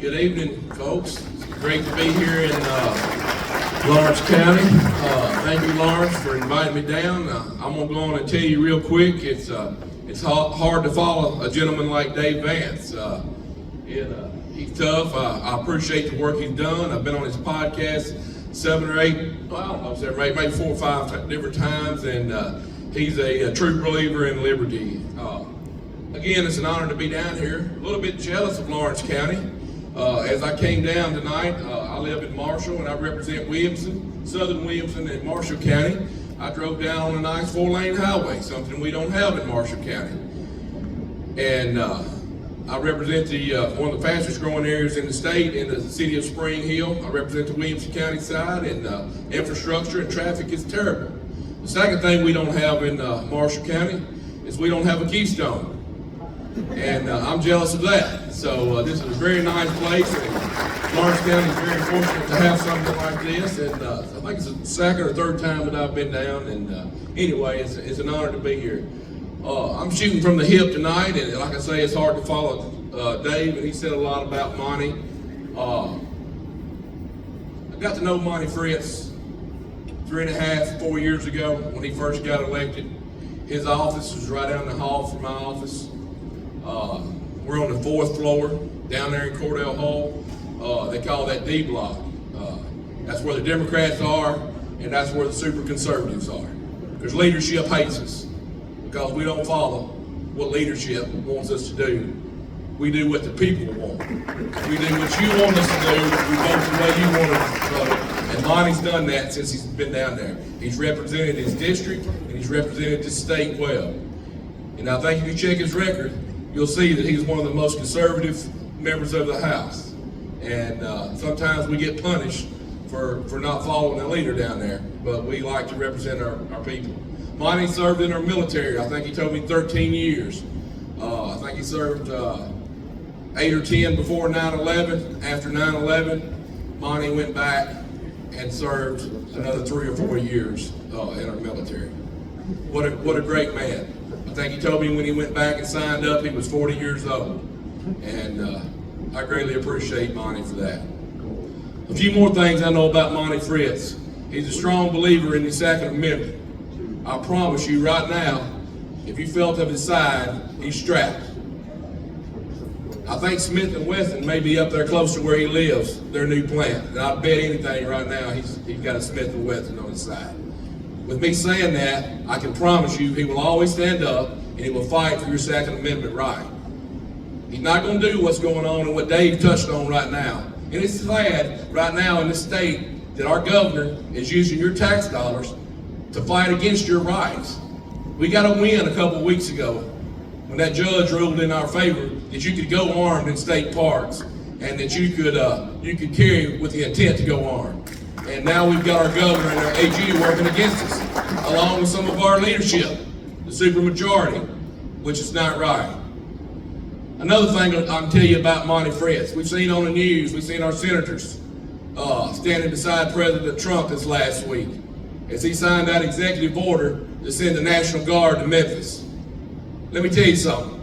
Good evening, folks. It's great to be here in Lawrence County. Thank you, Lawrence, for inviting me down. I'm going to go on and tell you real quick, it's hard to follow a gentleman like Dave Vance. He's tough. I appreciate the work he's done. I've been on his podcast 7 or 8, well, I don't know, 7 or 8, maybe 4 or 5 different times, and he's a true believer in liberty. Again, it's an honor to be down here. A little bit jealous of Lawrence County. As I came down tonight, I live in Marshall and I represent Williamson, Southern Williamson and Marshall County. I drove down on a nice 4-lane highway, something we don't have in Marshall County. And I represent one of the fastest growing areas in the state in the city of Spring Hill. I represent the Williamson County side, and infrastructure and traffic is terrible. The second thing we don't have in Marshall County is we don't have a Keystone. And I'm jealous of that. So this is a very nice place, and Lawrence County is very fortunate to have something like this. And I think it's the second or third time that I've been down. And anyway, it's an honor to be here. I'm shooting from the hip tonight, and like I say, it's hard to follow Dave, and he said a lot about Monty. I got to know Monty Fritz 3.5, 4 years ago when he first got elected. His office was right down the hall from my office. We're on the 4th floor down there in Cordell Hall. They call that D block. That's where the Democrats are, and that's where the super conservatives are. Because leadership hates us because we don't follow what leadership wants us to do. We do what the people want. We do what you want us to do. We vote the way you want us to vote. And Monty's done that since he's been down there. He's represented his district and he's represented the state well. And I think if you check his record, you'll see that he's one of the most conservative members of the House. And sometimes we get punished for not following the leader down there, but we like to represent our people. Monty served in our military. I think he told me 13 years. I think he served 8 or 10 before 9/11. After 9/11, Monty went back and served another 3 or 4 years in our military. What a great man. I think he told me when he went back and signed up, he was 40 years old. And I greatly appreciate Monty for that. A few more things I know about Monty Fritz. He's a strong believer in the Second Amendment. I promise you right now, if you felt of his side, he's strapped. I think Smith & Wesson may be up there close to where he lives, their new plant. And I bet anything right now, he's got a Smith & Wesson on his side. With me saying that, I can promise you he will always stand up and he will fight for your Second Amendment right. He's not going to do what's going on and what Dave touched on right now. And it's sad right now in this state that our governor is using your tax dollars to fight against your rights. We got a win a couple of weeks ago when that judge ruled in our favor that you could go armed in state parks and that you could carry with the intent to go armed. And now we've got our governor and our AG working against us, along with some of our leadership, the supermajority, which is not right. Another thing I can tell you about Monty Fritz, we've seen on the news, we've seen our senators standing beside President Trump this last week as he signed that executive order to send the National Guard to Memphis. Let me tell you something.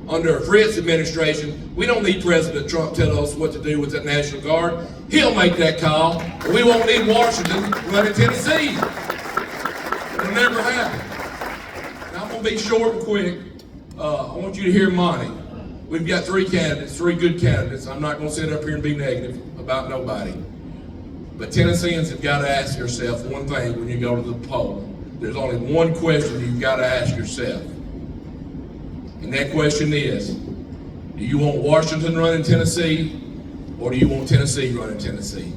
Under a Fritz administration, we don't need President Trump telling us what to do with that National Guard. He'll make that call. We won't need Washington running Tennessee. It'll never happen. Now, I'm going to be short and quick. I want you to hear Monty. We've got 3 candidates, 3 good candidates. I'm not going to sit up here and be negative about nobody. But Tennesseans have got to ask yourself one thing when you go to the poll. There's only one question you've got to ask yourself. And that question is, do you want Washington running Tennessee, or do you want Tennessee running Tennessee?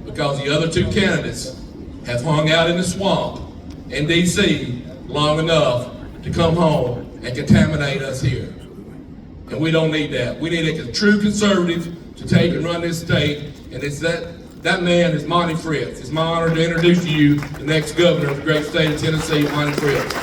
Because the other 2 candidates have hung out in the swamp in D.C. long enough to come home and contaminate us here. And we don't need that. We need a true conservative to take and run this state, and it's that man is Monty Fritz. It's my honor to introduce to you the next governor of the great state of Tennessee, Monty Fritz.